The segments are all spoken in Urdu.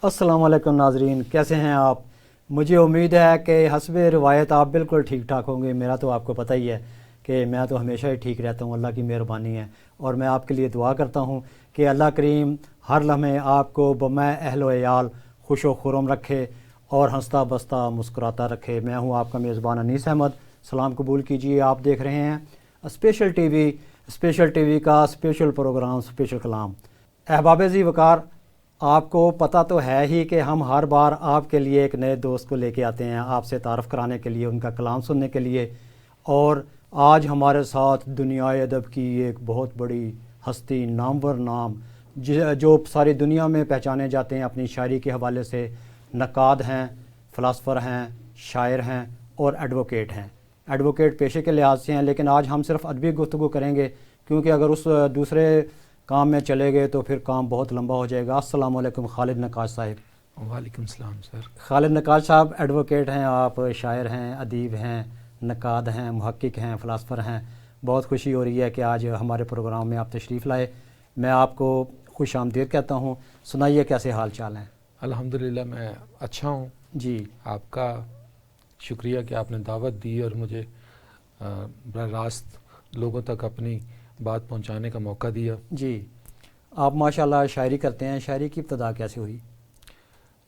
السلام علیکم ناظرین، کیسے ہیں آپ؟ مجھے امید ہے کہ حسب روایت آپ بالکل ٹھیک ٹھاک ہوں گے۔ میرا تو آپ کو پتہ ہی ہے کہ میں تو ہمیشہ ہی ٹھیک رہتا ہوں، اللہ کی مہربانی ہے۔ اور میں آپ کے لیے دعا کرتا ہوں کہ اللہ کریم ہر لمحے آپ کو بمع اہل و عیال خوش و خرم رکھے اور ہنستا بستا مسکراتا رکھے۔ میں ہوں آپ کا میزبان انیس احمد، سلام قبول کیجیے۔ آپ دیکھ رہے ہیں اسپیشل ٹی وی کا اسپیشل پروگرام اسپیشل کلام۔ احباب ذی وقار، آپ کو پتہ تو ہے ہی کہ ہم ہر بار آپ کے لیے ایک نئے دوست کو لے کے آتے ہیں، آپ سے تعارف کرانے کے لیے، ان کا کلام سننے کے لیے۔ اور آج ہمارے ساتھ دنیائے ادب کی ایک بہت بڑی ہستی، نامور نام، جو ساری دنیا میں پہچانے جاتے ہیں اپنی شاعری کے حوالے سے، نقاد ہیں، فلاسفر ہیں، شاعر ہیں اور ایڈوکیٹ ہیں۔ ایڈوکیٹ پیشے کے لحاظ سے ہیں، لیکن آج ہم صرف ادبی گفتگو کریں گے، کیونکہ اگر اس دوسرے کام میں چلے گئے تو پھر کام بہت لمبا ہو جائے گا۔ السلام علیکم خالد نقاش صاحب۔ وعلیکم السلام سر۔ خالد نقاش صاحب ایڈوکیٹ ہیں، آپ شاعر ہیں، ادیب ہیں، نقاد ہیں، محقق ہیں، فلاسفر ہیں۔ بہت خوشی ہو رہی ہے کہ آج ہمارے پروگرام میں آپ تشریف لائے۔ میں آپ کو خوش آمدید کہتا ہوں۔ سنائیے کیسے حال چال ہیں؟ الحمدللہ میں اچھا ہوں جی، آپ کا شکریہ کہ آپ نے دعوت دی اور مجھے براہ راست لوگوں تک اپنی بات پہنچانے کا موقع دیا۔ جی، آپ ماشاءاللہ شاعری کرتے ہیں۔ شاعری کی ابتدا کیسے ہوئی؟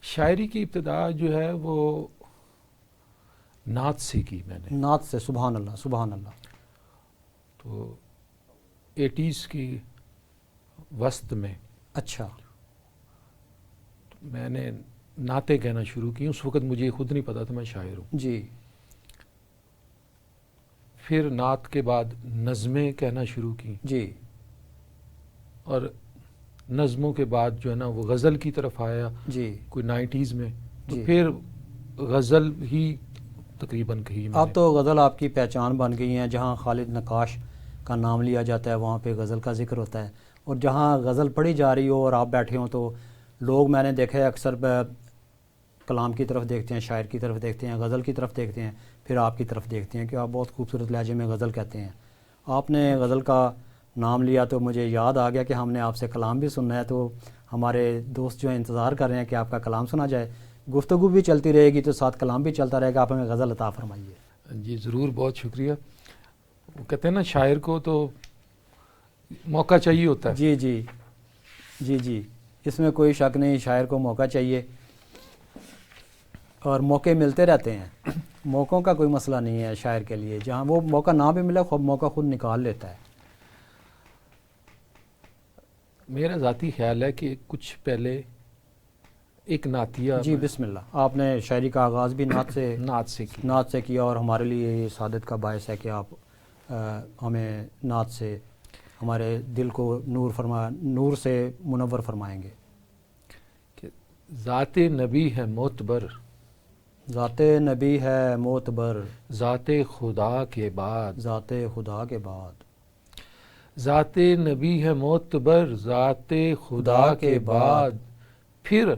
شاعری کی ابتدا جو ہے وہ نعت سے کی میں نے۔ نعت سے؟ سبحان اللہ سبحان اللہ۔ تو 80s کی وسط میں اچھا، میں نے نعتیں کہنا شروع کی۔ اس وقت مجھے خود نہیں پتا تھا میں شاعر ہوں۔ جی پھر نعت کے بعد نظمیں کہنا شروع کی، جی اور نظموں کے بعد جو ہے نا وہ غزل کی طرف آیا جی کوئی 90s میں، تو جی۔ پھر غزل ہی تقریباً کہی میں اب نے۔ تو غزل آپ کی پہچان بن گئی ہیں، جہاں خالد نقاش کا نام لیا جاتا ہے وہاں پہ غزل کا ذکر ہوتا ہے، اور جہاں غزل پڑھی جا رہی ہو اور آپ بیٹھے ہوں تو لوگ، میں نے دیکھا ہے اکثر کلام کی طرف دیکھتے ہیں، شاعر کی طرف دیکھتے ہیں، غزل کی طرف دیکھتے ہیں، پھر آپ کی طرف دیکھتے ہیں کہ آپ بہت خوبصورت لہجے میں غزل کہتے ہیں۔ آپ نے غزل کا نام لیا تو مجھے یاد آ گیا کہ ہم نے آپ سے کلام بھی سننا ہے، تو ہمارے دوست جو ہیں انتظار کر رہے ہیں کہ آپ کا کلام سنا جائے۔ گفتگو بھی چلتی رہے گی تو ساتھ کلام بھی چلتا رہے گا۔ آپ ہمیں غزل عطا فرمائیے۔ جی ضرور، بہت شکریہ۔ وہ کہتے ہیں نا شاعر کو تو موقع چاہیے ہوتا ہے۔ جی جی جی جی، اس میں کوئی شک نہیں، شاعر کو موقع چاہیے اور موقع ملتے رہتے ہیں۔ موقعوں کا کوئی مسئلہ نہیں ہے شاعر کے لیے، جہاں وہ موقع نہ بھی ملے خود موقع خود نکال لیتا ہے۔ میرا ذاتی خیال ہے کہ کچھ پہلے ایک نعتیہ جی بسم اللہ۔ آپ نے شاعری کا آغاز بھی نعت سے کی۔ نعت سے کیا، اور ہمارے لیے یہ سعادت کا باعث ہے کہ آپ ہمیں نعت سے ہمارے دل کو نور سے منور فرمائیں گے۔ کہ ذات نبی ہے معتبر، ذات نبی ہے معتبر، ذات خدا کے بعد، ذات خدا کے بعد، ذات نبی ہے معتبر، ذات خدا کے بعد، پھر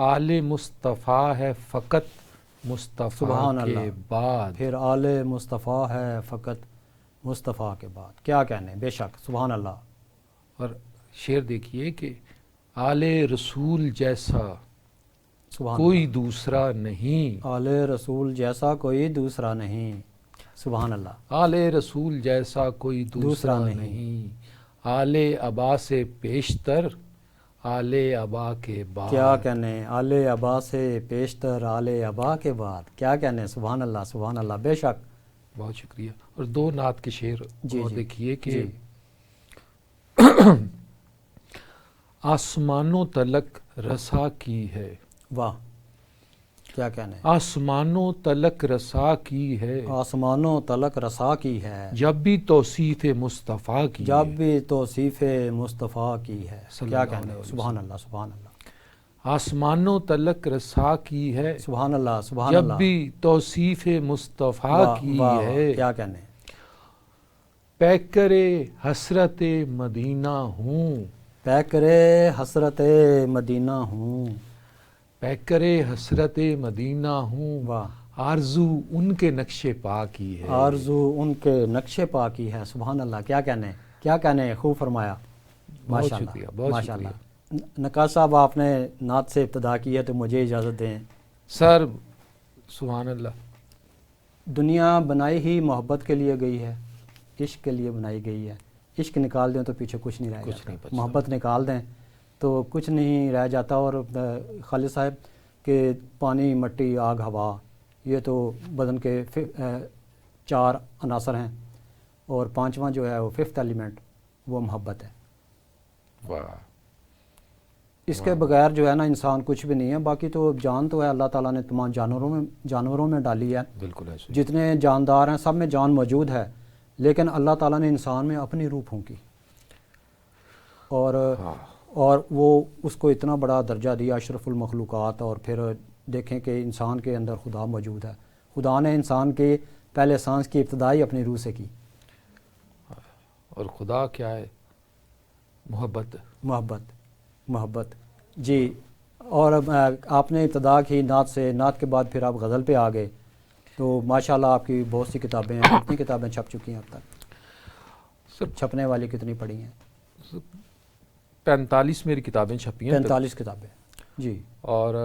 آل مصطفیٰ ہے فقط مصطفیٰ سبحان کے اللہ، بعد، پھر آل مصطفیٰ ہے فقط مصطفیٰ کے بعد۔ کیا کہنے، بے شک، سبحان اللہ۔ اور شعر دیکھیے کہ آل رسول جیسا سبحان کوئی اللہ، دوسرا نہیں، آل رسول جیسا کوئی دوسرا نہیں، سبحان اللہ۔ آل رسول جیسا کوئی دوسرا نہیں، آل ابا سے پیشتر، آل ابا کے بعد۔ کیا کہنے، آل ابا سے پیشتر، آل ابا کے بعد۔ کیا کہنے، سبحان اللہ سبحان اللہ، بے شک۔ بہت شکریہ۔ اور دو نعت کے شعر جی اور جی دیکھیے کہ جی، آسمانوں تلک رسا کی ہے، واہ، کیا کہنے، آسمانوں تلک رسا کی ہے، آسمانوں تلک رسا کی ہے، جب بھی توصیف مصطفیٰ کی جب ہے، بھی توصیف مصطفیٰ کی ہے۔ صلی کیا اللہ کہنے، علیہ وسلم۔ سبحان اللہ سبحان اللہ، آسمانوں تلک رسا کی ہے، سبحان اللہ سبحان جب اللہ، بھی توصیف مصطفیٰ واہ کی واہ، ہے، کیا کہنے، پیکر حسرت مدینہ ہوں، پیکر حسرت مدینہ ہوں، پیکر حسرت مدینہ ہوں، واہ، آرزو ان کے نقش پا کی ہے، آرزو ان کے نقش پا کی ہے۔ سبحان اللہ، کیا کہنے، کیا کہنے، خوب فرمایا، بہت ماشاء اللہ شکریہ، بہت ماشاء شکریہ۔ اللہ۔ نقاش صاحب آپ نے نعت سے ابتدا کی ہے تو مجھے اجازت دیں. سر سبحان اللہ. دنیا بنائی ہی محبت کے لیے گئی ہے، عشق کے لیے بنائی گئی ہے. عشق نکال دیں تو پیچھے کچھ نہیں رہ کچھ جاتا، نہیں بچتا. محبت نکال دیں تو کچھ نہیں رہ جاتا. اور خالد صاحب کہ پانی، مٹی، آگ، ہوا، یہ تو بدن کے 4 عناصر ہیں، اور 5واں جو ہے وہ 5th ایلیمنٹ وہ محبت ہے. واہ. اس کے بغیر جو ہے نا انسان کچھ بھی نہیں ہے. باقی تو جان تو ہے اللہ تعالیٰ نے تمام جانوروں میں ڈالی ہے. بالکل ایسے. جتنے جاندار ہیں سب میں جان موجود ہے، لیکن اللہ تعالیٰ نے انسان میں اپنی روح پھونکی اور وہ اس کو اتنا بڑا درجہ دیا اشرف المخلوقات. اور پھر دیکھیں کہ انسان کے اندر خدا موجود ہے. خدا نے انسان کے پہلے سانس کی ابتدائی اپنی روح سے کی. اور خدا کیا ہے؟ محبت. محبت جی. اور آپ نے ابتدا کی نعت سے، نعت کے بعد پھر آپ غزل پہ آ گئے. تو ماشاءاللہ آپ کی بہت سی کتابیں ہیں. کتنی کتابیں چھپ چکی ہیں اب تک؟ چھپنے والی کتنی پڑھی ہیں؟ 45 میری کتابیں چھپی ہیں. 45 کتابیں جی. اور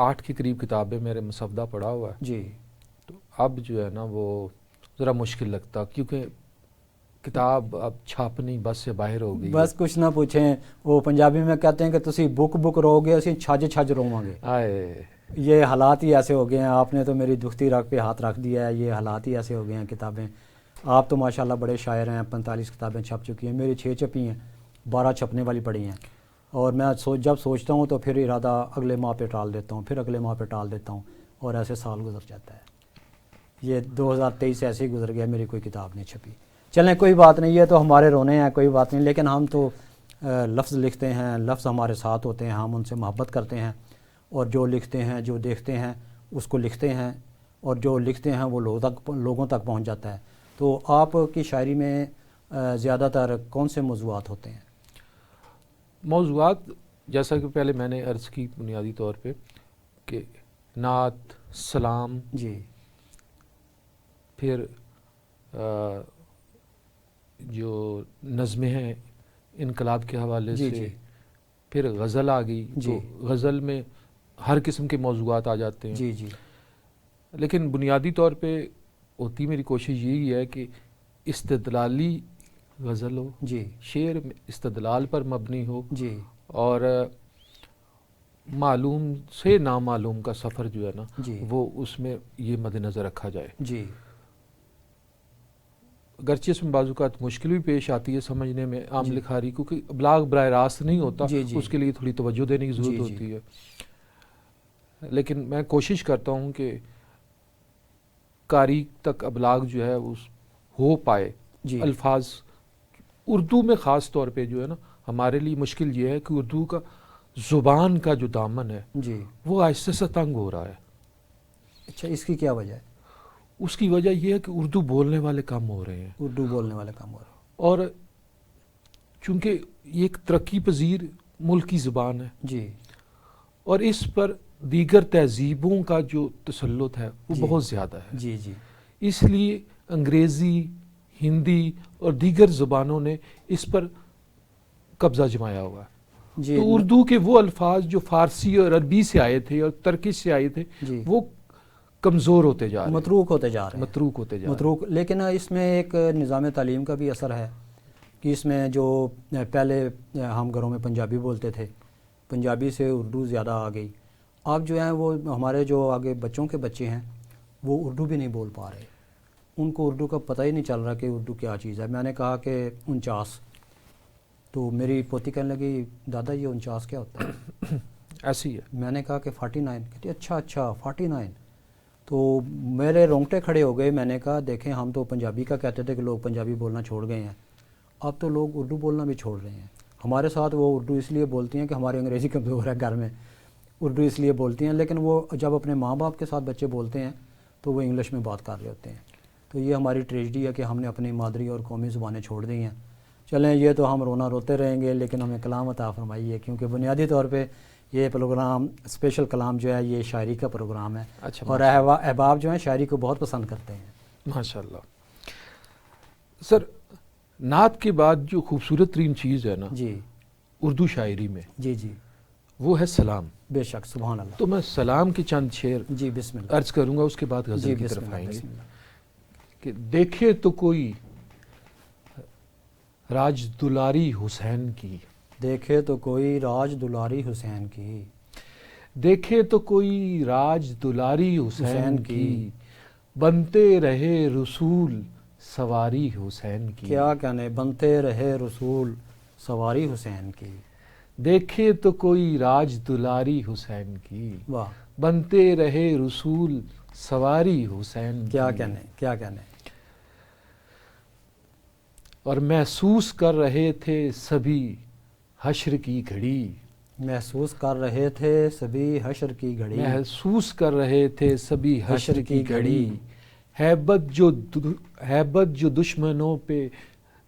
8 کے قریب کتابیں میرے مسودہ پڑا ہوا ہے جی. تو اب جو ہے نا وہ ذرا مشکل لگتا، کیونکہ کتاب اب چھاپنی بس سے باہر ہو گئی. بس کچھ نہ پوچھیں، وہ پنجابی میں کہتے ہیں کہ تسی بک رو گے، اسی چھج رواں گے. آئے یہ حالات ہی ایسے ہو گئے ہیں. آپ نے تو میری دکھتی رگ پہ ہاتھ رکھ دیا ہے. یہ حالات ہی ایسے ہو گئے ہیں. کتابیں آپ تو ماشاءاللہ بڑے شاعر ہیں. 45 کتابیں چھپ چکی ہیں. میری 6 چھپی ہیں، 12 چھپنے والی پڑی ہیں. اور میں جب سوچتا ہوں تو پھر ارادہ اگلے ماہ پہ ٹال دیتا ہوں، پھر اگلے ماہ پہ ٹال دیتا ہوں، اور ایسے سال گزر جاتا ہے. یہ 2023 ایسے ہی گزر گیا، میری کوئی کتاب نہیں چھپی. چلیں کوئی بات نہیں، یہ تو ہمارے رونے ہیں، کوئی بات نہیں. لیکن ہم تو لفظ لکھتے ہیں، لفظ ہمارے ساتھ ہوتے ہیں، ہم ان سے محبت کرتے ہیں، اور جو لکھتے ہیں، جو دیکھتے ہیں اس کو لکھتے ہیں، اور جو لکھتے ہیں وہ لوگوں تک پہنچ جاتا ہے. تو آپ کی شاعری میں زیادہ تر کون سے موضوعات ہوتے ہیں؟ موضوعات جیسا کہ پہلے میں نے عرض کی بنیادی طور پہ کہ نعت، سلام، جی. پھر جو نظمیں ہیں انقلاب کے حوالے جی سے، جی. پھر غزل آ گئی. جی. تو غزل میں ہر قسم کے موضوعات آ جاتے ہیں. جی جی. لیکن بنیادی طور پہ ہوتی میری کوشش یہی ہے کہ استدلالی غزل ہو، جی. شعر میں استدلال پر مبنی ہو، جی. اور معلوم سے نامعلوم کا سفر جو ہے نا جی. وہ اس میں یہ مد نظر رکھا جائے. جی. اگرچہ اس میں بعض اوقات مشکل بھی پیش آتی ہے سمجھنے میں عام جی. لکھاری، کیونکہ ابلاغ براہ راست نہیں ہوتا. جی جی. اس کے لیے تھوڑی توجہ دینے کی ضرورت جی جی. ہوتی ہے. لیکن میں کوشش کرتا ہوں کہ قاری تک ابلاغ جو ہے اس ہو پائے. جی. الفاظ اردو میں خاص طور پہ جو ہے نا ہمارے لیے مشکل یہ ہے کہ اردو کا زبان کا جو دامن ہے جی. وہ آہستہ سے تنگ ہو رہا ہے. اچھا، اس کی کیا وجہ ہے؟ اس کی وجہ یہ ہے کہ اردو بولنے والے کم ہو رہے ہیں. اردو بولنے والے کم ہو رہے ہیں. اور چونکہ یہ ایک ترقی پذیر ملک کی زبان ہے، جی. اور اس پر دیگر تہذیبوں کا جو تسلط ہے وہ جی. بہت زیادہ ہے. جی جی. اس لیے انگریزی، ہندی اور دیگر زبانوں نے اس پر قبضہ جمایا ہوا ہے. جی. تو اردو کے وہ الفاظ جو فارسی اور عربی سے آئے تھے اور ترکش سے آئے تھے جی. وہ کمزور ہوتے جا رہے ہیں، متروک ہوتے جا رہے ہیں. متروک ہوتے جا رہے ہیں. متروک. لیکن اس میں ایک نظام تعلیم کا بھی اثر ہے کہ اس میں جو پہلے ہم گھروں میں پنجابی بولتے تھے، پنجابی سے اردو زیادہ آ گئی. اب جو ہیں وہ ہمارے جو آگے بچوں کے بچے ہیں وہ اردو بھی نہیں بول پا رہے. ان کو اردو کا پتہ ہی نہیں چل رہا کہ اردو کیا چیز ہے. میں نے کہا کہ 49، تو میری پوتی کہنے لگی دادا یہ 49 کیا ہوتا ہے؟ ایسی ہے. میں نے کہا کہ 49. کہتی اچھا 49. تو میرے رونگٹے کھڑے ہو گئے. میں نے کہا دیکھیں ہم تو پنجابی کا کہتے تھے کہ لوگ پنجابی بولنا چھوڑ گئے ہیں، اب تو لوگ اردو بولنا بھی چھوڑ رہے ہیں. ہمارے ساتھ وہ اردو اس لیے بولتی ہیں کہ ہماری انگریزی کمزور ہے گھر میں، اردو اس لیے بولتی ہیں. لیکن وہ جب اپنے ماں باپ کے ساتھ بچے بولتے ہیں تو وہ انگلش میں بات کر رہے ہوتے ہیں. تو یہ ہماری ٹریجڈی ہے کہ ہم نے اپنی مادری اور قومی زبانیں چھوڑ دی ہیں. چلیں یہ تو ہم رونا روتے رہیں گے، لیکن ہمیں کلام عطا فرمائیے، کیونکہ بنیادی طور پہ یہ پروگرام اسپیشل کلام جو ہے یہ شاعری کا پروگرام ہے. اچھا. اور احباب جو ہیں شاعری کو بہت پسند کرتے ہیں. ماشاء اللہ. سر نعت کے بعد جو خوبصورت ترین چیز ہے نا جی اردو شاعری میں، جی جی وہ ہے سلام. بے شک، سبحان اللہ. تو میں سلام کے چند شعر جی بسم اللہ. عرض کروں گا، اس کے بعد غزل جی کی بسم طرف اللہ آئیں گے. بسم اللہ. کہ دیکھے تو کوئی راج دلاری حسین کی، دیکھے تو کوئی راج دلاری حسین کی، دیکھے تو کوئی راج دلاری حسین حسین کی، کی، بنتے رہے رسول سواری حسین کی. کیا کہنے بنتے رہے رسول سواری حسین کی. دیکھے تو کوئی راج دلاری حسین کی، واہ، بنتے رہے رسول سواری حسین کی. کیا کہنے کیا کہنے. اور محسوس کر رہے تھے سبھی حشر کی گھڑی، محسوس کر رہے تھے سبھی حشر کی گھڑی، محسوس کر رہے تھے سبھی حشر حشر کی کی گھڑی. گھڑی. ہیبت جو دشمنوں پہ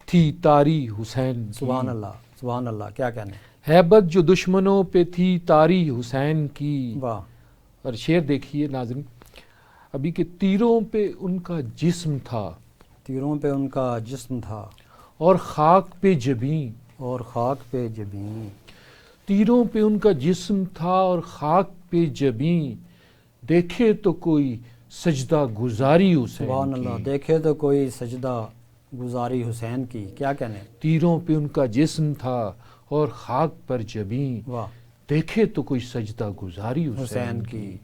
تھی طاری حسین کی، سبحان اللہ سبحان اللہ. کیا کہنے. ہیبت جو دشمنوں پہ تھی طاری حسین کی. واہ، اور شعر دیکھیے ناظرین ابھی کہ تیروں پہ ان کا جسم تھا تیروں پہ ان کا جسم تھا، اور خاک پہ جبیں، اور خاک پہ جبیں. تیروں پہ ان کا جسم تھا اور خاک پہ جبیں، دیکھے تو کوئی سجدہ گزاری حسین سبحان اللہ. کی. دیکھے تو کوئی سجدہ گزاری حسین کی. کیا کہنے. تیروں پہ ان کا جسم تھا اور خاک پر جبیں، واہ، دیکھے تو کوئی سجدہ گزاری حسین حسین کی. کی.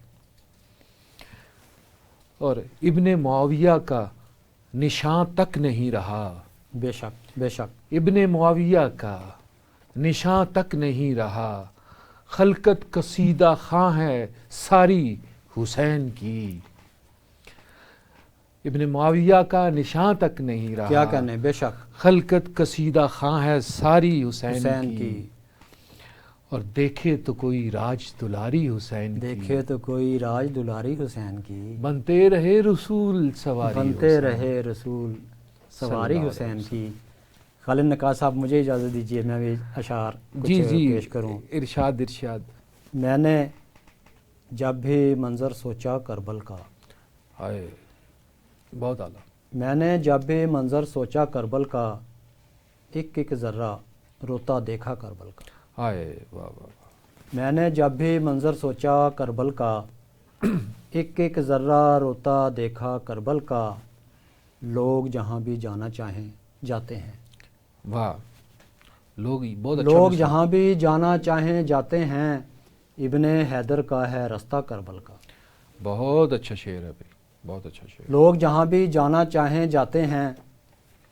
اور ابن معاویہ کا نشان تک نہیں رہا، بے شک بے شک. ابن معاویہ کا نشان تک نہیں رہا، خلقت قصیدہ خواں ہے ساری حسین کی. ابن معاویہ کا نشان تک نہیں رہا، کیا کہنے. بے شک. خلقت قصیدہ خواں ہے ساری حسین حسین کی. کی. اور دیکھے تو کوئی راج دلاری حسین کی، دیکھے تو کوئی راج دلاری حسین کی، بنتے رہے رسول سواری بنتے حسین. رہے رسول سواری صلی اللہ حسین علیہ کی. خالد نقاش صاحب مجھے اجازت دیجیے میں بھی اشعار جی کچھ جی پیش کروں. ارشاد ارشاد. میں نے جب بھی منظر سوچا کربل کا، ہائے بہت اعلیٰ. میں نے جب بھی منظر سوچا کربل کا، ایک ایک ذرہ روتا دیکھا کربل کا. ہائے واہ واہ واہ. میں نے جب بھی منظر سوچا کربل کا، ایک ایک ذرہ روتا دیکھا کربل کا. لوگ جہاں بھی جانا چاہیں جاتے ہیں، واہ لوگ بہت اچھا لوگ مسئلہ. جہاں بھی جانا چاہیں جاتے ہیں. ابن حیدر کا ہے رستہ کربل کا. بہت اچھا شعر ہے بھائی، بہت اچھا شعر. لوگ جہاں بھی جانا چاہیں جاتے ہیں.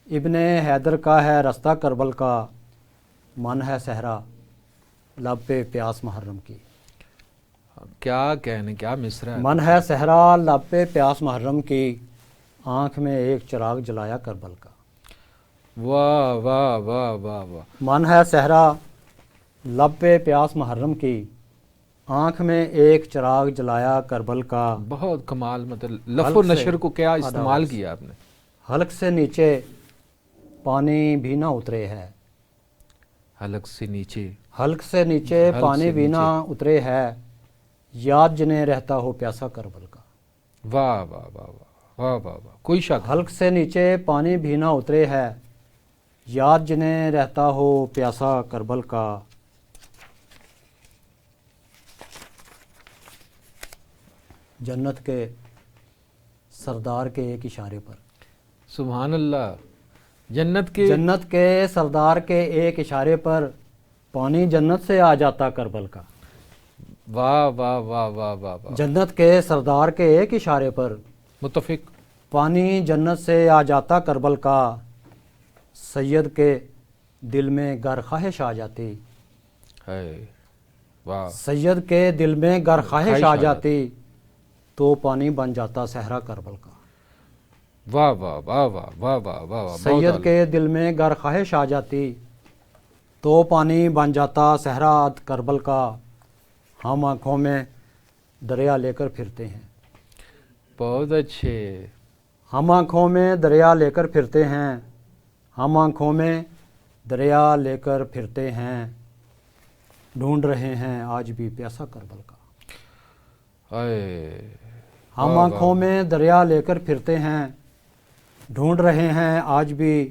ابن حیدر کا ہے رستہ کربل کا. من ہے صحرا لب پہ پیاس محرم کی. کیا کہنے، کیا مصرع ہے. من ہے صحرا لب پہ پیاس محرم کی. آنکھ میں ایک چراغ جلایا کربل کا. واہ واہ واہ واہ واہ. من ہے صحرا لب پہ پیاس محرم کی. آنکھ میں ایک چراغ جلایا کربل کا. بہت کمال، مطلب لف و حلق سے نشر کو کیا استعمال آدھا کیا آپ نے. حلق سے نیچے پانی بھی نہ اترے ہے. حلق سے نیچے، حلق سے نیچے حلق پانی سے بھی نہ نیچے. اترے ہے. یاد جنہیں رہتا ہو پیاسا کربل کا. واہ واہ واہ واہ واہ واہ واہ. کوئی شک حلق سے نیچے پانی بھی نہ اترے ہے. یاد جنہیں رہتا ہو پیاسا کربل کا. جنت کے سردار کے ایک اشارے پر، سبحان اللہ. جنت کے جنت کے سردار کے ایک اشارے پر پانی جنت سے آ جاتا کربل کا. واہ واہ واہ واہ واہ واہ. جنت کے سردار کے ایک اشارے پر متفق. پانی جنت سے آ جاتا کربل کا. سید کے دل میں گر خواہش آ جاتی. ہے واہ. سید کے دل میں گر خواہش خواہش آ آ جاتی تو پانی بن جاتا صحرا کربل کا. واہ واہ واہ واہ واہ واہ واہ واہ. سید کے دل میں گر خواہش آ جاتی تو پانی بن جاتا صحرا کربل کا. ہم آنکھوں میں دریا لے کر پھرتے ہیں. بہت اچھے. ہم آنکھوں میں دریا لے کر پھرتے ہیں. ہم آنکھوں میں دریا لے کر پھرتے ہیں. ڈھونڈ رہے ہیں آج بھی پیاسا کربل کا. ہائے. ہم واہ آنکھوں واہ. میں دریا لے کر پھرتے ہیں. ڈھونڈ رہے ہیں آج بھی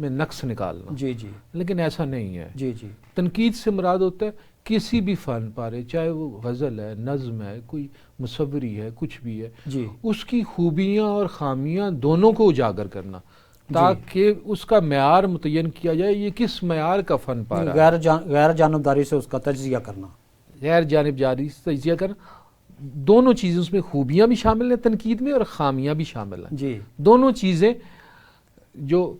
میں نقص نکالنا، جی جی لیکن ایسا نہیں ہے۔ جی جی تنقید سے مراد ہوتا ہے کسی بھی فن پارے، چاہے وہ غزل ہے، نظم ہے، کوئی مصوری ہے، کچھ بھی ہے، جی اس کی خوبیاں اور خامیاں دونوں کو اجاگر کرنا، تاکہ اس کا معیار متعین کیا جائے یہ کس معیار کا فن پارا ہے۔ غیر جانبداری سے اس کا تجزیہ کرنا، غیر جانب جاری سے تجزیہ کرنا، دونوں چیزیں اس میں، خوبیاں بھی شامل ہیں تنقید میں اور خامیاں بھی شامل ہیں، جی دونوں چیزیں جو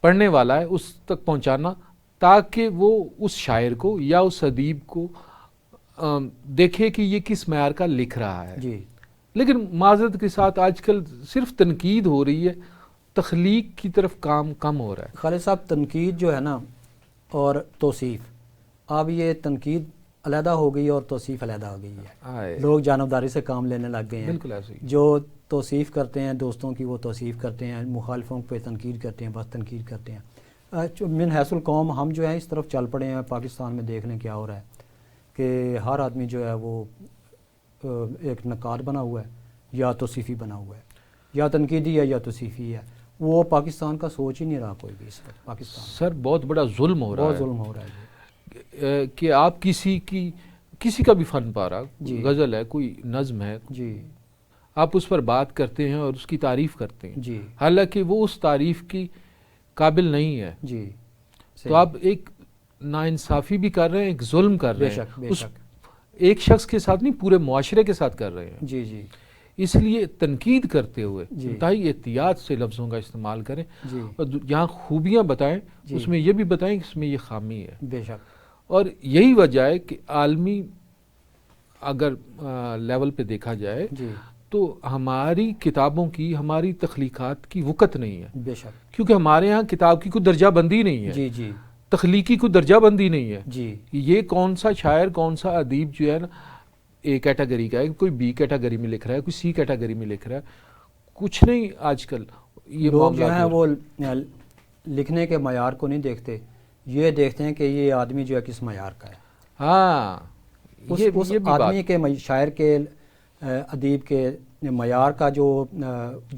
پڑھنے والا ہے اس تک پہنچانا، تاکہ وہ اس شاعر کو یا اس ادیب کو دیکھے کہ یہ کس معیار کا لکھ رہا ہے۔ جی لیکن معذرت کے ساتھ آج کل صرف تنقید ہو رہی ہے، تخلیق کی طرف کام کم ہو رہا ہے۔ خالد صاحب، تنقید جو ہے نا اور توصیف، اب یہ تنقید علیحدہ ہو گئی اور توصیف علیحدہ ہو گئی ہے، لوگ جانبداری سے کام لینے لگ گئے ہیں۔ بالکل ایسے ہی۔ جو توصیف کرتے ہیں دوستوں کی وہ توصیف کرتے ہیں، مخالفوں پہ تنقید کرتے ہیں، بس تنقید کرتے ہیں۔ من حیث القوم ہم جو ہیں اس طرف چل پڑے ہیں، پاکستان میں دیکھ لیں کیا ہو رہا ہے کہ ہر آدمی جو ہے وہ ایک نقاد بنا ہوا ہے، یا توصیفی بنا ہوا ہے، یا تنقیدی ہے یا توصیفی ہے۔ وہ پاکستان کا سوچ ہی نہیں رہا کوئی بھی اس وقت پاکستان میں۔ سر بہت بڑا ظلم ہو رہا ہے، بہت ظلم ہو رہا ہے کہ آپ کسی کا بھی فن پارا، جی غزل ہے، کوئی نظم ہے، جی آپ اس پر بات کرتے ہیں اور اس کی تعریف کرتے ہیں، جی حالانکہ وہ اس تعریف کی قابل نہیں ہے، جی تو آپ ایک ناانصافی بھی کر رہے ہیں، ایک ظلم کر رہے بے شک ہیں، بے اس شک، ایک شخص کے ساتھ نہیں، پورے معاشرے کے ساتھ کر رہے ہیں۔ جی جی اس لیے تنقید کرتے ہوئے جی انتہائی احتیاط سے لفظوں کا استعمال کریں، جی اور جہاں خوبیاں بتائیں جی اس میں یہ بھی بتائیں کہ اس میں یہ خامی ہے۔ بے شک، اور یہی وجہ ہے کہ عالمی اگر لیول پہ دیکھا جائے جی تو ہماری کتابوں کی، ہماری تخلیقات کی وقت نہیں ہے، بے شک، کیونکہ ہمارے ہاں کتاب کی کوئی درجہ بندی نہیں ہے، جی جی تخلیقی کوئی درجہ بندی نہیں ہے، جی یہ کون سا شاعر، کون سا ادیب جو ہے نا اے کیٹیگری کا ہے، کوئی بی کیٹیگری میں لکھ رہا ہے، کوئی سی کیٹیگری میں لکھ رہا ہے، کچھ نہیں۔ آج کل یہ لوگ جو معاملات ہیں ہو وہ لکھنے کے معیار کو نہیں دیکھتے، یہ دیکھتے ہیں کہ یہ آدمی جو ہے کس معیار کا ہے۔ ہاں، اس یہ بھی آدمی بات، کے شاعر کے ادیب کے معیار کا جو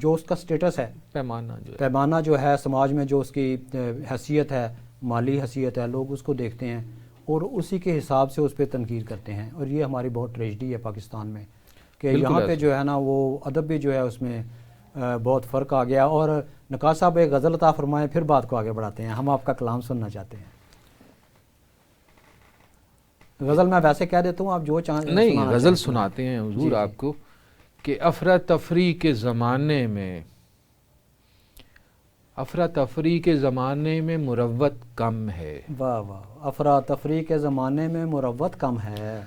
اس کا سٹیٹس ہے، پیمانہ جو ہے سماج میں، جو اس کی حیثیت ہے، مالی حیثیت ہے، لوگ اس کو دیکھتے ہیں اور اسی کے حساب سے اس پہ تنقید کرتے ہیں، اور یہ ہماری بہت ٹریجڈی ہے پاکستان میں کہ یہاں پہ جو ہے نا وہ ادب بھی جو ہے اس میں بہت فرق آ گیا۔ اور نقاد صاحب ایک غزل عطا فرمائیں، پھر بات کو آگے بڑھاتے ہیں، ہم آپ کا کلام سننا چاہتے ہیں۔ غزل میں ویسے کہہ دیتا ہوں، آپ جو چاہیں نہیں، غزل سناتے ہیں حضور جی آپ کو کہ افراتفری کے زمانے میں مروت کم ہے۔ واہ واہ، افراتفری کے زمانے میں مروت کم ہے۔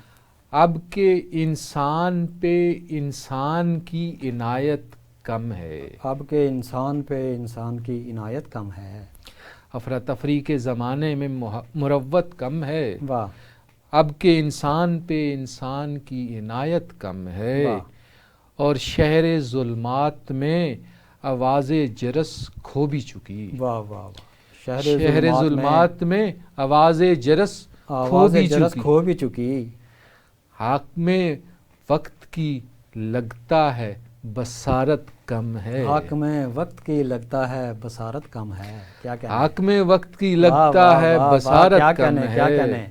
اب کے انسان پہ انسان کی عنایت کم ہے۔ اب کے انسان پہ انسان کی عنایت کم ہے۔ افراتفری کے زمانے میں مروت کم ہے، واہ، اب کے انسان پہ انسان کی عنایت کم ہے، واہ، اور شہر ظلمات میں آواز جرس کھو بھی چکی۔ واہ واہ واہ، شہر ظلمات میں آواز جرس کھو بھی چکی۔ حاکم وقت کی لگتا ہے بصارت کم ہے۔ حاکم وقت کی لگتا ہے بصارت کم ہے۔ کیا کہنا ہے؟ حاکم وقت کی لگتا ہے بصارت کم ہے۔ کیا کہنے؟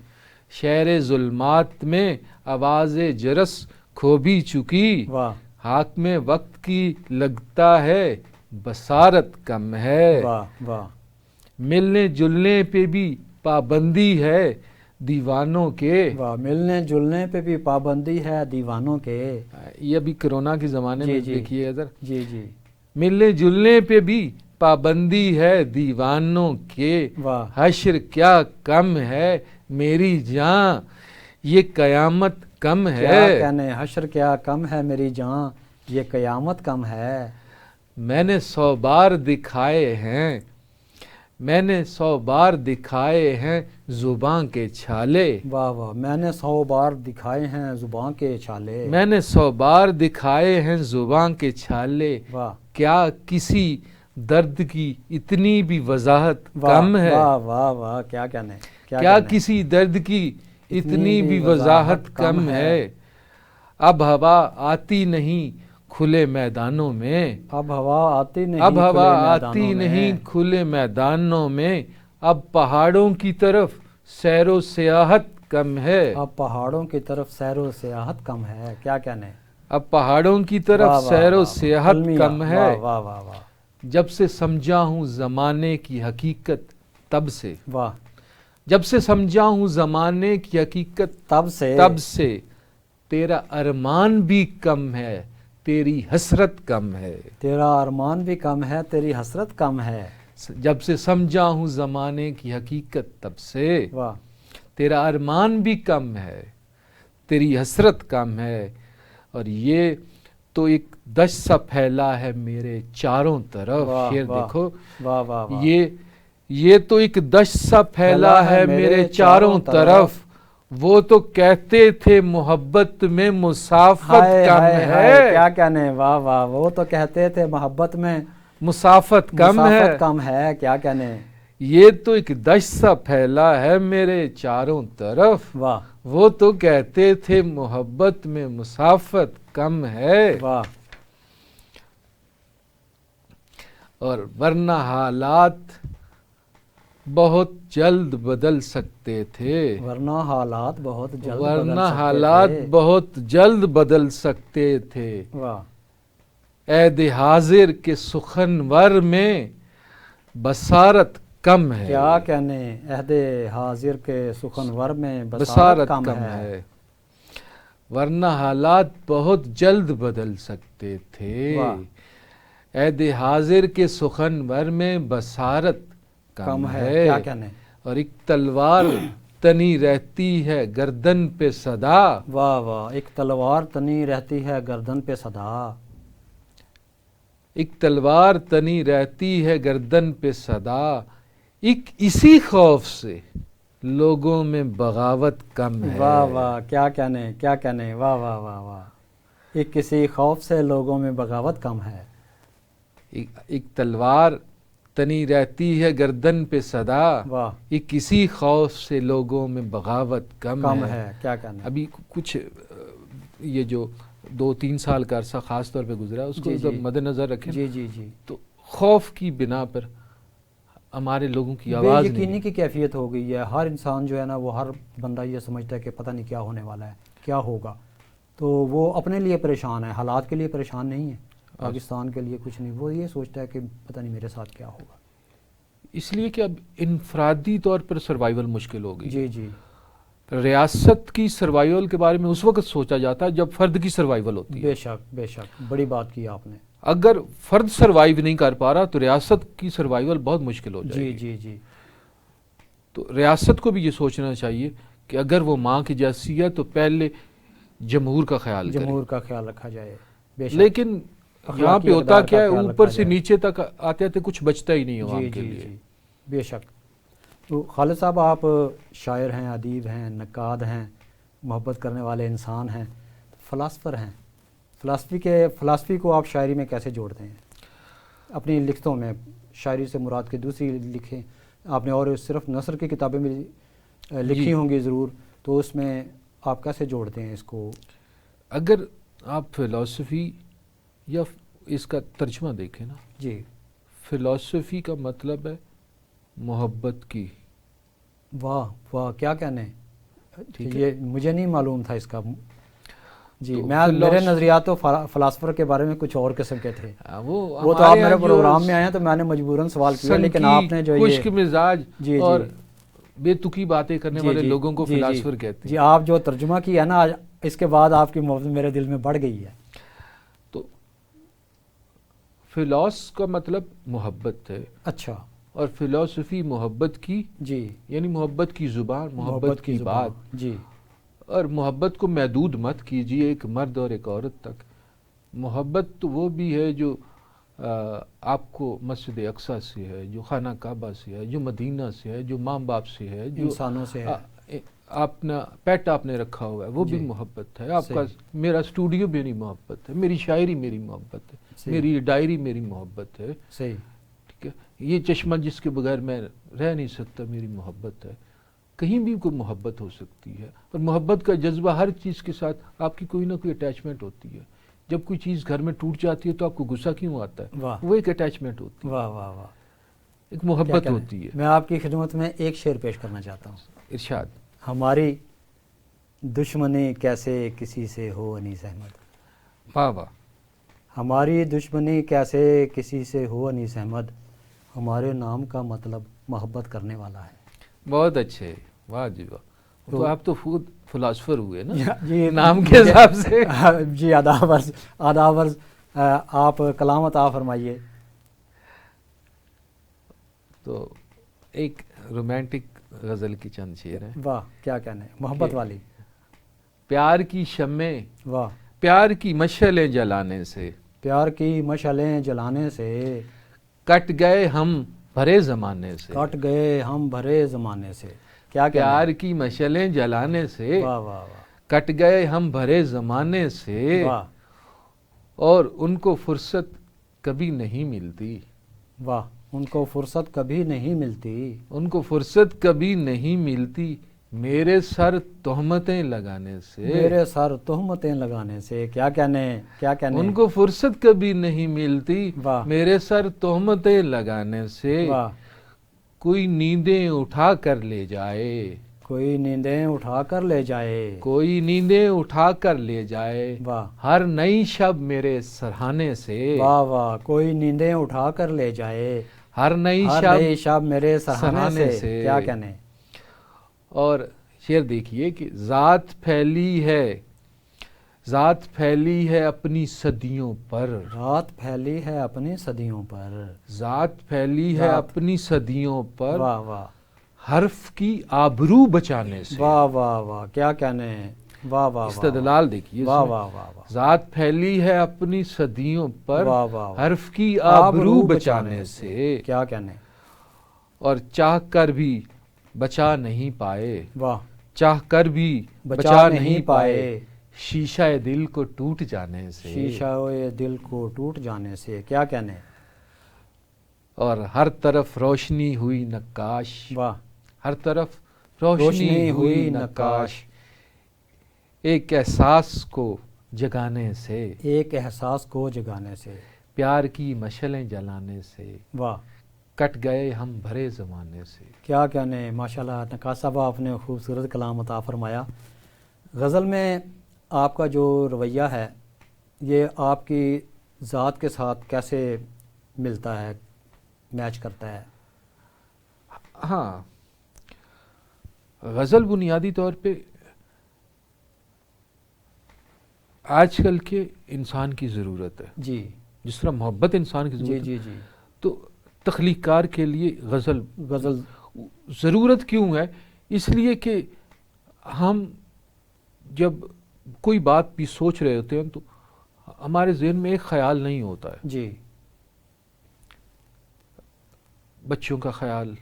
شہر ظلمات میں آواز جرس کھو بھی چکی۔ واہ، حاکم وقت کی لگتا ہے بصارت کم ہے۔ واہ واہ، ملنے جلنے پہ بھی پابندی ہے دیوانوں کے۔ واہ، ملنے جلنے پہ بھی پابندی ہے دیوانوں کے۔ یہ ابھی کرونا کے زمانے میں دیکھیے ادھر، جی جی، ملنے جلنے پہ بھی پابندی ہے دیوانوں کے۔ واہ، حشر کیا کم ہے میری جان، یہ قیامت کم ہے۔ کیا کہنے، حشر کیا کم ہے میری جان، یہ قیامت کم ہے۔ میں نے 100 بار دکھائے ہیں، میں نے 100 بار دکھائے ہیں زباں کے چھالے۔ واہ واہ، میں نے 100 بار دکھائے ہیں زباں کے چھالے۔ میں نے 100 بار دکھائے ہیں زباں کے چھالے، واہ، کیا کسی درد کی اتنی بھی وضاحت کم ہے؟ واہ واہ واہ، کیا کہنے، کیا کسی درد کی اتنی بھی وضاحت کم ہے؟ اب ہوا آتی نہیں کھلے میدانوں میں، اب ہوا آتی نہیں اب ہوا کھلے میدانوں آتی میں، نہیں کھلے میدانوں میں، اب پہاڑوں کی طرف سیر و سیاحت کم ہے، اب پہاڑوں کی طرف سیر و سیاحت کم ہے. کیا کہنے، اب پہاڑوں کی طرف واہ واہ سیر و واہ واہ، سیاحت المیہ، کم ہے، واہ واہ واہ واہ جب سے سمجھا ہوں زمانے کی حقیقت تب سے، واہ، جب سے سمجھا ہوں زمانے کی حقیقت تب سے تیرا ارمان بھی کم ہے، تیری حسرت کم ہے، تیرا ارمان بھی کم ہے، تیری حسرت کم ہے. جب سے سمجھا ہوں زمانے کی حقیقت تب سے واہ، تیرا ارمان بھی کم ہے، تیری حسرت کم ہے. اور یہ تو ایک دشت سا پھیلا ہے میرے چاروں طرف. واہ شعر واہ دیکھو، واہ واہ واہ، یہ تو ایک دشت سا پھیلا ہے میرے چاروں طرف، وہ تو کہتے تھے محبت میں مسافت ہائے کم ہائے ہائے، ہے، کیا کہنے، واہ واہ، وہ تو کہتے تھے محبت میں مسافت کم ہے. مسافت کم ہے. کیا کہنے، یہ تو ایک دشت سا پھیلا ہے میرے چاروں طرف، واہ وہ تو کہتے تھے محبت میں مسافت کم ہے. واہ، اور ورنہ حالات بہت جلد بدل سکتے تھے، ورنہ حالات بہت جلد بدل ورنہ سکتے حالات تھے. بہت جلد بدل سکتے تھے. واہ، عہد حاضر کے سخنور میں بصارت کم ہے، کیا کہنے، عہد حاضر کے سخنور میں بصارت بصارت کم کم ہے. ورنہ حالات بہت جلد بدل سکتے تھے، واہ، عہد حاضر کے سخنور میں بصارت کم ہے. کیا کہنے، اور ایک تلوار تنی رہتی ہے گردن پہ صدا، واہ واہ، ایک تلوار تنی رہتی ہے گردن پہ صدا. ایک تلوار تنی رہتی ہے گردن پہ صدا، ایک اسی خوف سے لوگوں میں بغاوت کم ہے. واہ واہ، کیا کہنے، کیا کہنے، واہ واہ واہ واہ، ایک کسی خوف سے لوگوں میں بغاوت کم ہے. ایک تلوار تنی رہتی ہے گردن پہ صدا، واہ، ایک کسی خوف سے لوگوں میں بغاوت کم ہے. کیا کہنے، ابھی کچھ یہ جو 2-3 سال کا عرصہ خاص طور پہ گزرا اس کو جی جب جی، مد نظر رکھیں جی جی جی، تو خوف کی بنا پر ہمارے لوگوں کی بے آواز یقینی نہیں. کی کیفیت ہو گئی ہے. ہر انسان جو ہے نا، وہ ہر بندہ یہ سمجھتا ہے کہ پتہ نہیں کیا ہونے والا ہے، کیا ہوگا. تو وہ اپنے لیے پریشان ہے، حالات کے لیے پریشان نہیں ہے، پاکستان کے لیے کچھ نہیں. وہ یہ سوچتا ہے کہ پتہ نہیں میرے ساتھ کیا ہوگا. اس لیے کہ اب انفرادی طور پر سروائیول مشکل ہو گئی. جی جی، ریاست کی سروائیول کے بارے میں اس وقت سوچا جاتا ہے جب فرد کی سروائیول ہوتی ہے. بے شک بے شک، بڑی بات کی آپ نے. اگر فرد سروائیو نہیں کر پا رہا تو ریاست کی سروائیول بہت مشکل ہو جائے جی گی. جی جی، تو ریاست کو بھی یہ سوچنا چاہیے کہ اگر وہ ماں کی جیسی ہے تو پہلے جمہور کا خیال کرے. جمہور کا خیال رکھا جائے. بے شک، لیکن اخلاقی یہاں پہ ہوتا اقدار کا کیا ہے، خیال اوپر رکھا سے جائے. نیچے تک آتے آتے کچھ بچتا ہی نہیں عوام جی کے جی لیے. جی، بے شک. تو خالد صاحب، آپ شاعر ہیں، ادیب ہیں، نقاد ہیں، محبت کرنے والے انسان ہیں، فلاسفر ہیں. فلاسفی کو آپ شاعری میں کیسے جوڑتے ہیں اپنی لکھتوں میں؟ شاعری سے مراد کے دوسری لکھیں آپ نے، اور صرف نثر کی کتابیں بھی لکھی جی. ہوں گی ضرور، تو اس میں آپ کیسے جوڑتے ہیں اس کو؟ اگر آپ فلسفی یا اس کا ترجمہ دیکھیں نا، جی، فلسفی کا مطلب ہے محبت کی. واہ واہ، کیا کہنے، ٹھیک ہے. یہ مجھے نہیں معلوم تھا اس کا. جی، تو میرے نظریات تو فلاسفر کے بارے میں کچھ اور قسم کے تھے. وہ تو آپ ہمارے میرے یہاں جو پروگرام میں آئے ہیں تو میں نے مجبوراً سوال کیا، لیکن آپ نے جو یہ خشک مزاج جی اور جی بے تکی باتیں کرنے جی والے جی لوگوں کو جی فلاسفر جی کہتے جی، ہیں. آپ جو ترجمہ کیا ہے نا آج، اس کے بعد آپ کی محبت میرے دل میں بڑھ گئی ہے. تو فلوس کا مطلب محبت ہے، اچھا، اور فلسفی محبت کی، جی، یعنی محبت کی زبان، محبت کی زبان. بات. جی اور محبت کو محدود مت کیجیے ایک مرد اور ایک عورت تک. محبت تو وہ بھی ہے جو آپ کو مسجد اقصی سے ہے، جو خانہ کعبہ سے ہے، جو مدینہ سے ہے، جو ماں باپ سے ہے، جو انسانوں سے ہے. اپنا پیٹ آپ نے رکھا ہوا ہے، وہ بھی جی. محبت ہے. آپ کا صحیح. میرا اسٹوڈیو میری محبت ہے، میری شاعری میری محبت ہے، صحیح. میری ڈائری میری محبت ہے. صحیح. ٹھیک ہے. یہ چشمہ جس کے بغیر میں رہ نہیں سکتا میری محبت ہے. کہیں بھی کوئی محبت ہو سکتی ہے، اور محبت کا جذبہ ہر چیز کے ساتھ آپ کی کوئی نہ کوئی اٹیچمنٹ ہوتی ہے. جب کوئی چیز گھر میں ٹوٹ جاتی ہے تو آپ کو غصہ کیوں آتا ہے؟ واہ وہ ایک اٹیچمنٹ ہوتی ہے، واہ واہ واہ، ایک کیا محبت کہنا ہوتی ہے۔ میں آپ کی خدمت میں ایک شعر پیش کرنا چاہتا ہوں۔ ارشاد۔ ہماری دشمنی کیسے کسی سے ہو انیس احمد، واہ واہ، ہماری دشمنی کیسے کسی سے ہو انیس احمد، ہمارے نام کا مطلب محبت کرنے والا ہے۔ بہت اچھے، واہ جی واہ، تو آپ تو خود فلاسفر ہوئے نا جی نام کے حساب سے۔ جی آداب عرض، آداب عرض، آپ کلام عطا فرمائیے۔ تو ایک رومانٹک غزل کی چند شعر ہیں۔ واہ کیا کہنے، محبت والی۔ پیار کی شمعیں، واہ، پیار کی مشعلیں جلانے سے، پیار کی مشعلیں جلانے سے کٹ گئے ہم بھرے زمانے سے، کٹ گئے ہم بھرے زمانے سے، کیا کہنے؟ پیار کی مشعلیں جلانے سے واہ واہ واہ کٹ گئے ہم بھرے زمانے سے، واہ اور ان کو فرصت کبھی نہیں ملتی، واہ، ان کو فرصت کبھی نہیں ملتی، ان کو فرصت کبھی نہیں ملتی، میرے سر تہمتیں لگانے سے، میرے سر تہمتیں لگانے سے، کیا کہنے، کیا کہنے؟ ان کو فرصت کبھی نہیں ملتی، واہ میرے سر تہمتیں لگانے سے، واہ، کوئی نیندیں اٹھا کر لے جائے، کوئی نیندیں اٹھا کر لے جائے، کوئی نیندیں اٹھا کر لے جائے، واہ ہر نئی شب میرے سرہانے سے، واہ واہ، کوئی نیندیں اٹھا کر لے جائے، ہر نئی ہر شب نئی شب میرے سرہانے سرہانے سے، سے۔ کیا کہنے؟ اور شعر دیکھیے کہ ذات پھیلی ہے، ذات پھیلی ہے اپنی صدیوں پر، رات پھیلی ہے اپنی صدیوں پر، ذات پھیلی ہے ذات، اپنی صدیوں پر، واہ واہ حرف کی آبرو بچانے سے، واہ واہ واہ، کیا کہنے، واہ واہ واہ، استدلال دیکھیے اس واہ میں۔ واہ واہ واہ، ذات پھیلی ہے اپنی صدیوں پر، واہ واہ واہ، حرف کی آبرو بچانے سے، کیا کہنے؟ اور چاہ کر بھی بچا نہیں پائے، واہ، چاہ کر بھی بچا نہیں پائے، شیشہ دل کو ٹوٹ جانے سے، شیشہ دل کو ٹوٹ جانے سے، کیا کہنے؟ اور ہر طرف روشنی ہوئی نقاش، واہ، ہر طرف روشنی ہوئی نقاش، ایک احساس کو جگانے سے، ایک احساس کو جگانے سے، پیار کی مشعلیں جلانے سے، واہ، کٹ گئے ہم بھرے زمانے سے۔ کیا کہنے، ماشاءاللہ نقاش صاحب آپ نے خوبصورت کلام عطا فرمایا۔ غزل میں آپ کا جو رویہ ہے یہ آپ کی ذات کے ساتھ کیسے ملتا ہے، میچ کرتا ہے؟ ہاں، غزل بنیادی طور پہ آج کل کے انسان کی ضرورت ہے، جی جس طرح محبت انسان کی جی ضرورت ہے، جی جی، تو تخلیق کار کے لیے غزل غزل، ضرورت کیوں ہے؟ اس لیے کہ ہم جب کوئی بات بھی سوچ رہے ہوتے ہیں تو ہمارے ذہن میں ایک خیال نہیں ہوتا ہے، جی بچوں کا خیال،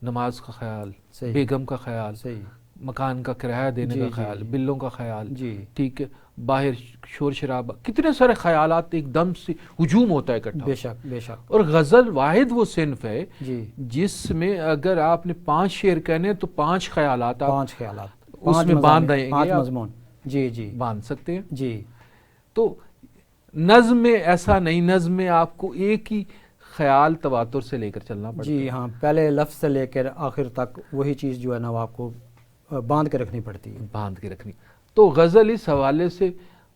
نماز کا خیال، صحیح، بیگم کا خیال، صحیح، مکان کا کرایہ دینے جی کا جی خیال، جی، بلوں کا خیال، جی ٹھیک ہے، باہر شور شرابہ، کتنے سارے خیالات ایک دم سے ہجوم ہوتا ہے اکٹھا، بے شک بے شک، اور غزل واحد وہ صنف ہے جی، جس میں اگر آپ نے 5 شعر کہنے تو 5 خیالات آپ 5 خیالات، اس 5 میں باندھ دیں گے، 5 آپ مضمون، جی جی باندھ سکتے ہیں۔ جی، تو نظم میں ایسا نہیں، نظم میں آپ کو ایک ہی خیال تواتر سے لے کر چلنا پڑتا ہے، جی ہاں، پہلے لفظ سے لے کر آخر تک وہی چیز جو ہے نا وہ آپ کو باندھ کے رکھنی پڑتی ہے۔ باندھ کے رکھنی۔ تو غزل اس حوالے سے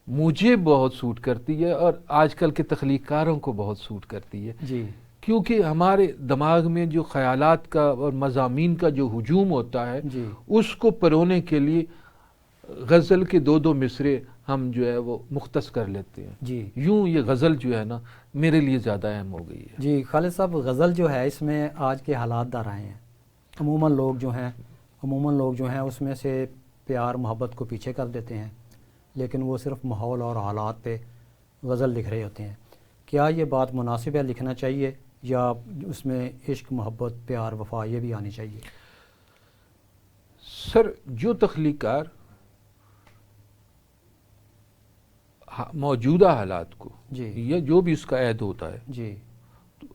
مجھے بہت سوٹ کرتی ہے اور آج کل کے تخلیق کاروں کو بہت سوٹ کرتی ہے، جی کیونکہ ہمارے دماغ میں جو خیالات کا اور مضامین کا جو ہجوم ہوتا ہے جی، اس کو پرونے کے لیے غزل کے 2 مصرے ہم جو ہے وہ مختص کر لیتے ہیں، جی یوں یہ غزل جو ہے نا میرے لیے زیادہ اہم ہو گئی ہے۔ جی، خالد صاحب غزل جو ہے اس میں آج کے حالات دار آئے ہیں، عموماً لوگ جو ہیں اس میں سے پیار محبت کو پیچھے کر دیتے ہیں، لیکن وہ صرف ماحول اور حالات پہ غزل لکھ رہے ہوتے ہیں۔ کیا یہ بات مناسب ہے، لکھنا چاہیے، یا اس میں عشق محبت پیار وفا یہ بھی آنی چاہیے؟ سر، جو تخلیق کار موجودہ حالات کو جی یا جو بھی اس کا عہد ہوتا ہے، جی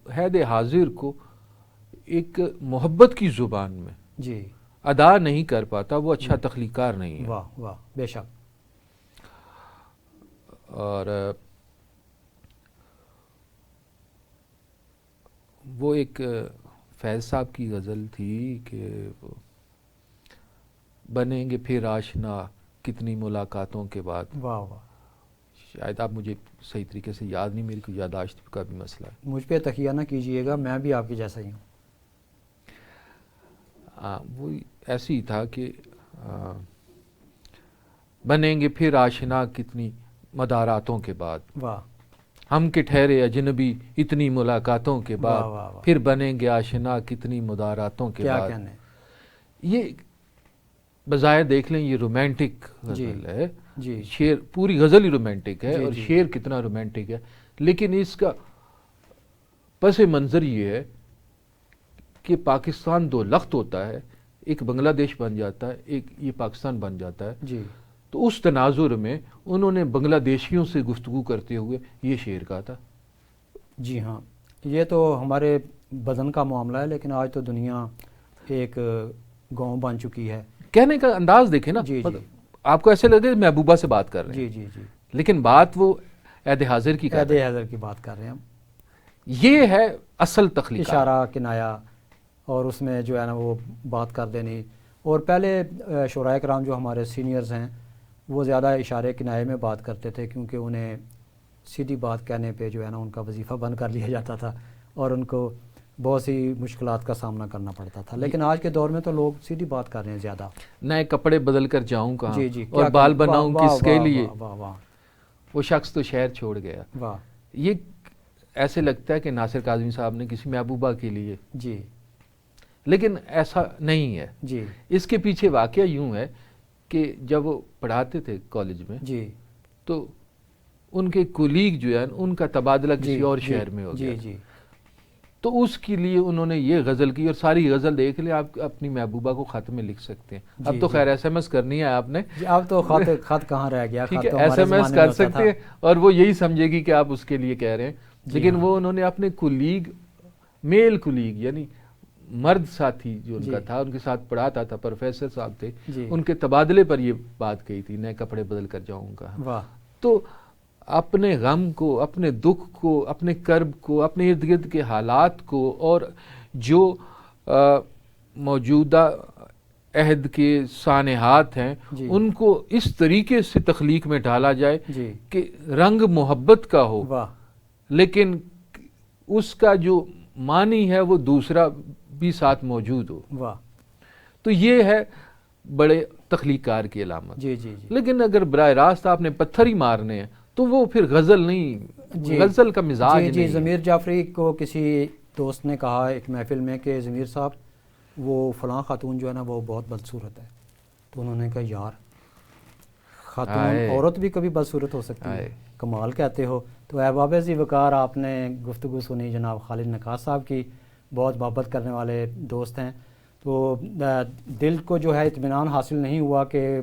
عہد حاضر کو ایک محبت کی زبان میں جی، ادا نہیں کر پاتا، وہ اچھا تخلیق کار نہیں ہے۔ واہ واہ، بے شک، اور وہ ایک فیض صاحب کی غزل تھی کہ بنیں گے پھر آشنا کتنی ملاقاتوں کے بعد. واہ واہ. شاید آپ مجھے صحیح طریقے سے یاد نہیں, میری کوئی یادداشت کا بھی مسئلہ ہے. مجھ پہ تکیہ نہ کیجئے گا, میں بھی آپ کے جیسا ہی ہوں. وہ ایسے ہی تھا کہ بنیں گے پھر آشنا کتنی مداراتوں کے بعد, واہ. ہم کے ٹھہرے اجنبی اتنی ملاقاتوں کے بعد, واہ واہ واہ. پھر بنیں گے آشنا کتنی مداراتوں کے کیا بعد. کہنے. یہ بظاہر دیکھ لیں یہ رومانٹک جی غزل ہے, جی شعر پوری غزل ہی رومانٹک ہے, جی اور جی. شعر کتنا رومانٹک ہے, لیکن اس کا پس منظر یہ ہے کہ پاکستان دو لخت ہوتا ہے, ایک بنگلہ دیش بن جاتا ہے, ایک یہ پاکستان بن جاتا ہے. جی تو اس تناظر میں انہوں نے بنگلہ دیشیوں سے گفتگو کرتے ہوئے یہ شعر کہا تھا. جی ہاں, یہ تو ہمارے بدن کا معاملہ ہے, لیکن آج تو دنیا ایک گاؤں بن چکی ہے. کہنے کا انداز دیکھیں نا, جی جی آپ کو ایسے لگے محبوبہ سے بات کر رہے ہیں, جی جی جی, لیکن بات وہ عہد حاضر کی کر عہد رہے ہیں. حاضر کی بات کر رہے ہیں ہم. یہ ہے اصل تخلیق. اشارہ کنایا, اور اس میں جو ہے نا وہ بات کر دینی. اور پہلے شعراء کرام جو ہمارے سینئرز ہیں وہ زیادہ اشارے کنائے میں بات کرتے تھے, کیونکہ انہیں سیدھی بات کہنے پہ جو ہے نا ان کا وظیفہ بند کر لیا جاتا تھا, اور ان کو بہت سی مشکلات کا سامنا کرنا پڑتا تھا. لیکن آج کے دور میں تو لوگ سیدھی بات کر رہے ہیں زیادہ. نئے کپڑے بدل کر جاؤں کہاں, جی جی, اور بال بناؤں کس کے لیے, واہ واہ وہ شخص تو شہر چھوڑ گیا. واہ. یہ ایسے لگتا ہے کہ ناصر کاظمی صاحب نے کسی محبوبہ کے لیے, جی لیکن ایسا نہیں ہے. جی اس کے پیچھے واقعہ یوں ہے کہ جب وہ پڑھاتے تھے کالج میں, جی تو ان کے کولیگ جو ہے ان کا تبادلہ کسی جی اور جی شہر میں ہو گیا. جی جی, تو اس کے لیے انہوں نے یہ غزل کی, اور ساری غزل دیکھ لیں آپ اپنی محبوبہ کو خط میں لکھ سکتے ہیں. اب جی تو جی. خیر ایس ایم ایس کرنی ہے آپ نے, جی اب تو خط کہاں رہ گیا. ٹھیک خط ہے, تو ایس ہمارے ایم ایس زمانے میں کر ہوتا سکتے تھا. ہیں, اور وہ یہی سمجھے گی کہ آپ اس کے لیے کہہ رہے ہیں. جی لیکن ہاں. وہ انہوں نے اپنے کولیگ, میل کولیگ یعنی مرد ساتھی جو ان جی کا تھا, ان کے ساتھ پڑھاتا تھا, پروفیسر صاحب تھے, جی, ان کے تبادلے پر یہ بات کہی تھی, نئے کپڑے بدل کر جاؤں گا. واہ. تو اپنے غم کو, اپنے دکھ کو, اپنے کرب کو, اپنے ارد گرد کے حالات کو, اور جو موجودہ عہد کے سانحات ہیں جی ان کو اس طریقے سے تخلیق میں ڈالا جائے جی, کہ رنگ محبت کا ہو, واہ لیکن اس کا جو معنی ہے وہ دوسرا بھی ساتھ موجود ہو. واہ. تو یہ ہے بڑے تخلیق کار کی علامت. جی جی جی لیکن اگر براہ راست آپ نے پتھر ہی مارنے ہیں تو وہ پھر غزل نہیں, جی, غزل کا مزاج جی جی. نہیں ہے. ضمیر جعفری کو کسی دوست نے کہا ایک محفل میں کہ ضمیر صاحب وہ فلاں خاتون جو ہے نا وہ بہت بدصورت ہے. تو انہوں نے کہا یار خاتون عورت بھی کبھی بدصورت ہو سکتی ہے, کمال کہتے ہو. تو احباب ذی وقار, آپ نے گفتگو سنی جناب خالد نقاش صاحب کی, بہت محبت کرنے والے دوست ہیں. تو دل کو جو ہے اطمینان حاصل نہیں ہوا کہ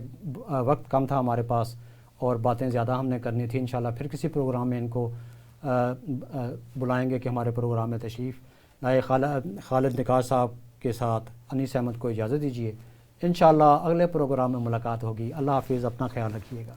وقت کم تھا ہمارے پاس اور باتیں زیادہ ہم نے کرنی تھی. انشاءاللہ پھر کسی پروگرام میں ان کو بلائیں گے کہ ہمارے پروگرام میں تشریف لائے. خالد نقاش صاحب کے ساتھ انیس احمد کو اجازت دیجیے. انشاءاللہ اگلے پروگرام میں ملاقات ہوگی. اللہ حافظ, اپنا خیال رکھیے گا.